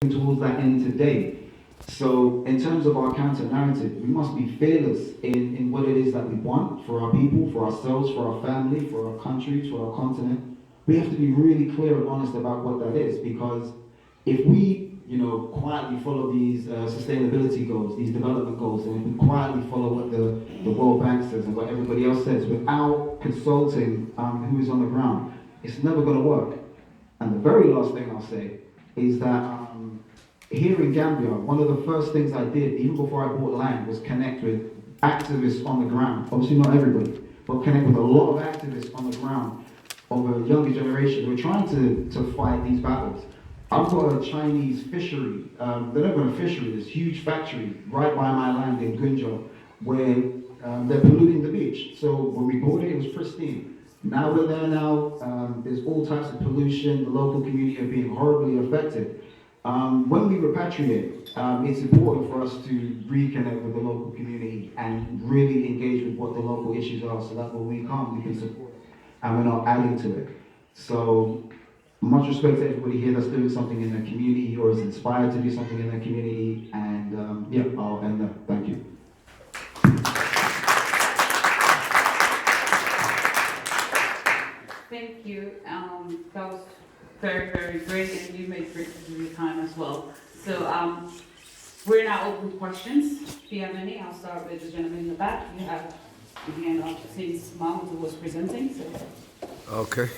towards that end today. So, in terms of our counter narrative, we must be fearless in what it is that we want for our people, for ourselves, for our family, for our country, for our continent. We have to be really clear and honest about what that is, because if we, quietly follow these sustainability goals, these development goals, and if we quietly follow what the World Bank says and what everybody else says without consulting who is on the ground, it's never going to work. And the very last thing I'll say is that here in Gambia, one of the first things I did, even before I bought land, was connect with activists on the ground. Obviously not everybody, but connect with a lot of activists on the ground of a younger generation who are trying to fight these battles. I've got a Chinese fishery, they're not even a fishery, this huge factory right by my land in Gunjab, where they're polluting the beach. So when we bought it, it was pristine. Now we're there now, there's all types of pollution, the local community are being horribly affected. When we repatriate, it's important for us to reconnect with the local community and really engage with what the local issues are, so that when we come, we can support it and we're not adding to it. So, much respect to everybody here that's doing something in their community or is inspired to do something in their community. And yeah, I'll end there. Thank you. Thank you. That was very, very great, and you made great use of your time as well. So we're now open to questions. If you have any, I'll start with the gentleman in the back. You have your hand up since Mahmoud was presenting. So. Okay.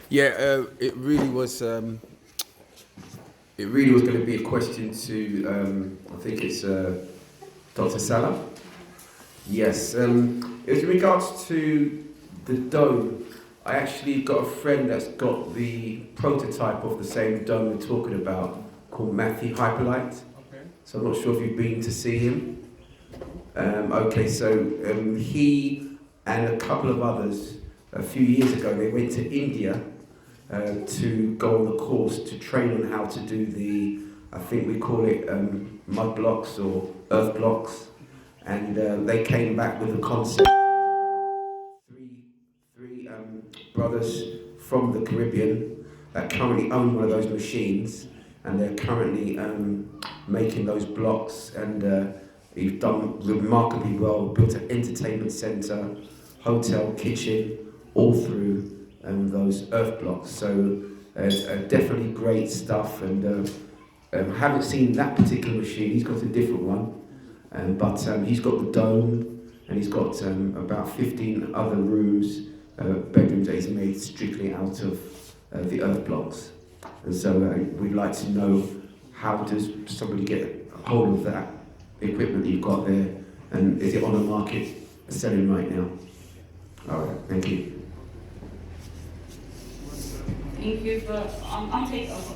Yeah, it really was. It really was going to be a question to. I think it's Dr. Salah. Yes. With regards to the dome, I actually got a friend that's got the prototype of the same dome we're talking about, called Matthew Hyperlight. Okay. So I'm not sure if you've been to see him. Okay, so he and a couple of others, a few years ago, they went to India to go on the course to train on how to do the, I think we call it mud blocks or earth blocks. And they came back with a concept. Three brothers from the Caribbean that currently own one of those machines, and they're currently making those blocks, and he's done remarkably well, built an entertainment centre, hotel, kitchen, all through those earth blocks. So definitely great stuff, and I haven't seen that particular machine. He's got a different one, but he's got the dome, and he's got about 15 other rooms, bedrooms that he's made strictly out of the earth blocks. And so we'd like to know, how does somebody get a hold of that equipment that you've got there, and is it on the market selling right now? All right, thank you. Thank you for, I'll take over.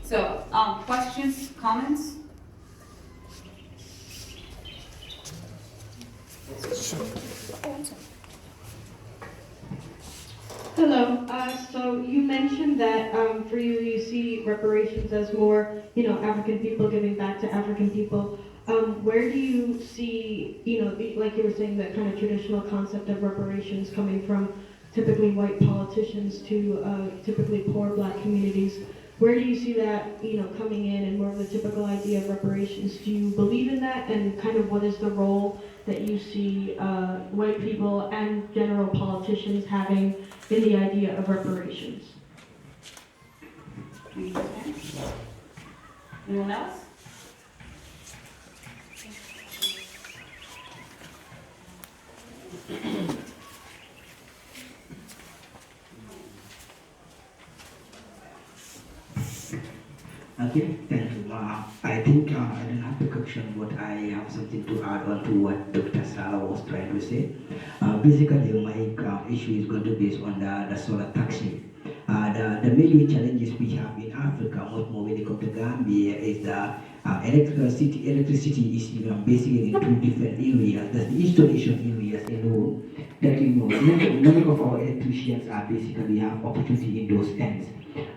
So, questions, comments? Hello. So you mentioned that for you, you see reparations as more, African people giving back to African people. Where do you see, like you were saying, that kind of traditional concept of reparations coming from typically white politicians to typically poor black communities? Where do you see that, coming in and more of the typical idea of reparations? Do you believe in that, and kind of what is the role that you see white people and general politicians having in the idea of reparations? Anyone else? Okay, thank you. I think I don't have the question, but I have something to add on to what Dr. Salah was trying to say. Basically, my issue is going to be based on the solar taxi. The major challenges we have in Africa, much more when it comes to Gambia, is that electricity is basically in two different areas. There's the installation areas alone that many of our electricians are basically have opportunity in those ends.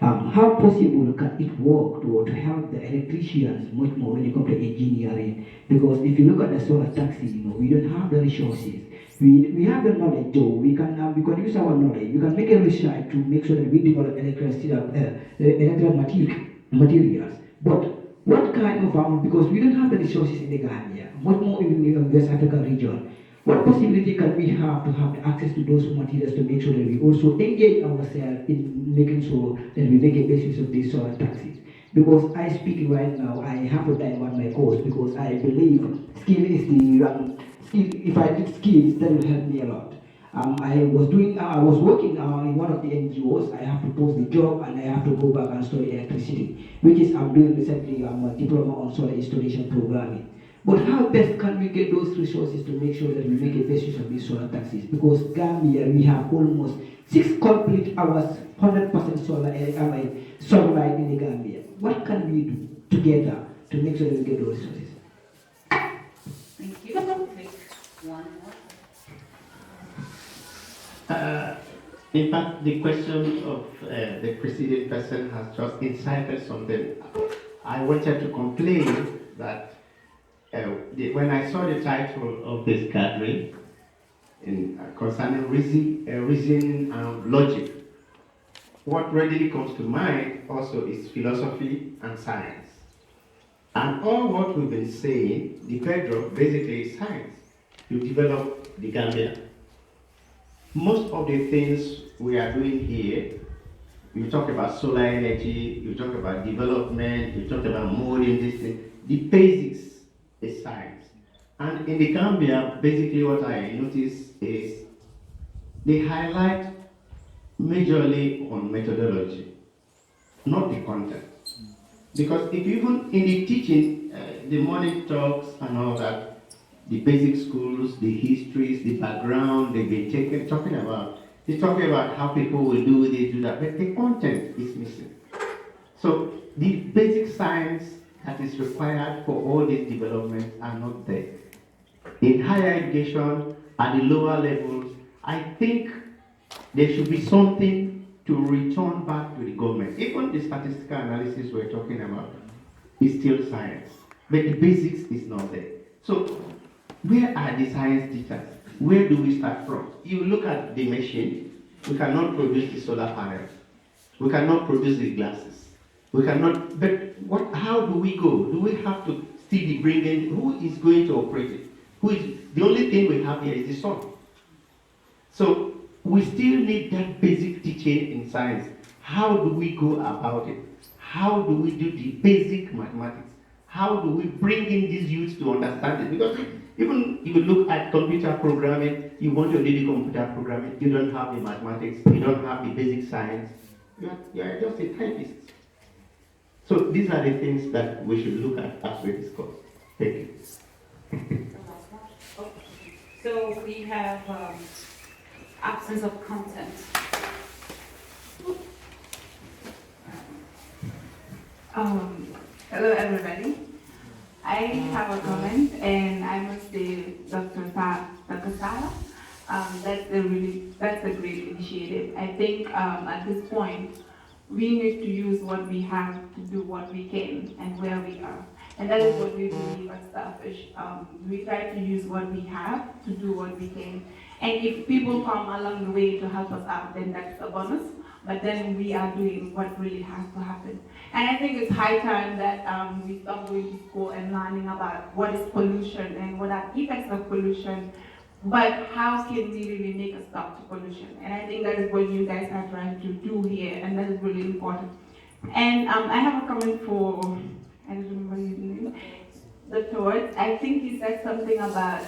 How possible can it work to help the electricians much more when it comes to engineering? Because if you look at the solar taxi, we don't have the resources. We have the knowledge though. We can use our knowledge. We can make a research to make sure that we develop electrical material. materials. But what kind of because we don't have the resources in the Gambia, much more in the West African region. What possibility can we have to have access to those materials to make sure that we also engage ourselves in making sure that we make a basis of these solar taxes? Because I speak right now, I have to divert my course because I believe skill is the skill. If I did skills, that will help me a lot. I was working in one of the NGOs. I have to post the job and I have to go back and study electricity, which is I'm doing recently. A diploma on solar installation programming. But how best can we get those resources to make sure that we make a best use of these solar taxis? Because Gambia, we have almost 6 complete hours, 100% sunlight in the Gambia. What can we do together to make sure that we get those resources? Thank you. Take one more. In fact, the question of the preceding person has just incited something. I wanted to complain that when I saw the title of this gathering concerning reason and logic, what readily comes to mind also is philosophy and science. And all what we've been saying, the bedrock basically is science. You develop the Gambia. Most of the things we are doing here, you talk about solar energy, you talk about development, you talk about molding this thing. The basics is science. And in the Gambia, basically what I notice is they highlight majorly on methodology, not the content. Because if even in the teaching, the morning talks and all that, the basic schools, the histories, the background they've been talking about, they're talking about how people will do this, do that, but the content is missing. So the basic science that is required for all these developments are not there. In higher education, at the lower levels, I think there should be something to return back to the government. Even the statistical analysis we're talking about is still science, but the basics is not there. So where are the science teachers? Where do we start from? You look at the machine, we cannot produce the solar panels, we cannot produce the glasses, we cannot, but how do we go? Do we have to still bring in, who is going to operate it? The only thing we have here is the sun. So we still need that basic teaching in science. How do we go about it? How do we do the basic mathematics? How do we bring in these youths to understand it? Because even if you look at computer programming, you want to do the computer programming, you don't have the mathematics, you don't have the basic science, you are just a typist. So these are the things that we should look at as we discuss. Thank you. So we have absence of content. Hello everybody. I have a comment and I must say Dr. Sala, that's a great initiative. I think at this point we need to use what we have to do what we can and where we are. And that is what we believe at Starfish. We try to use what we have to do what we can. And if people come along the way to help us out, then that's a bonus. But then we are doing what really has to happen. And I think it's high time that we stop going to school and learning about what is pollution and what are effects of pollution, but how can we really make a stop to pollution? And I think that is what you guys are trying to do here, and that is really important. And I have a comment for, I don't remember his name, Dr. Ward. I think he said something about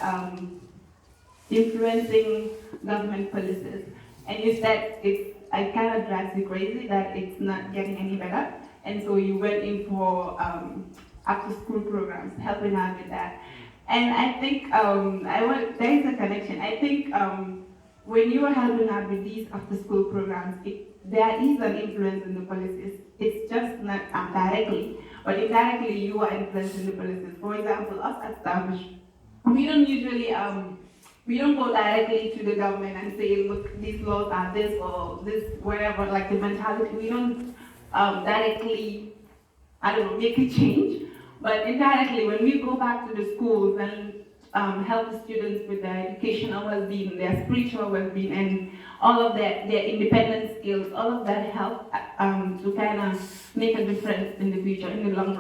influencing government policies. And you said I kind of drives you crazy that it's not getting any better. And so you went in for after school programs, helping out with that. And I think there is a connection. I think when you are helping out with these after school programs, there is an influence in the policies. It's just not directly, but indirectly you are influencing the policies. For example, us at Starfish, we don't usually we don't go directly to the government and say, look, these laws are this or this, whatever, like the mentality. We don't directly, make a change. But indirectly, when we go back to the schools and help the students with their educational well-being, their spiritual well-being, and all of that, their independent skills, all of that help to kind of make a difference in the future, in the long run.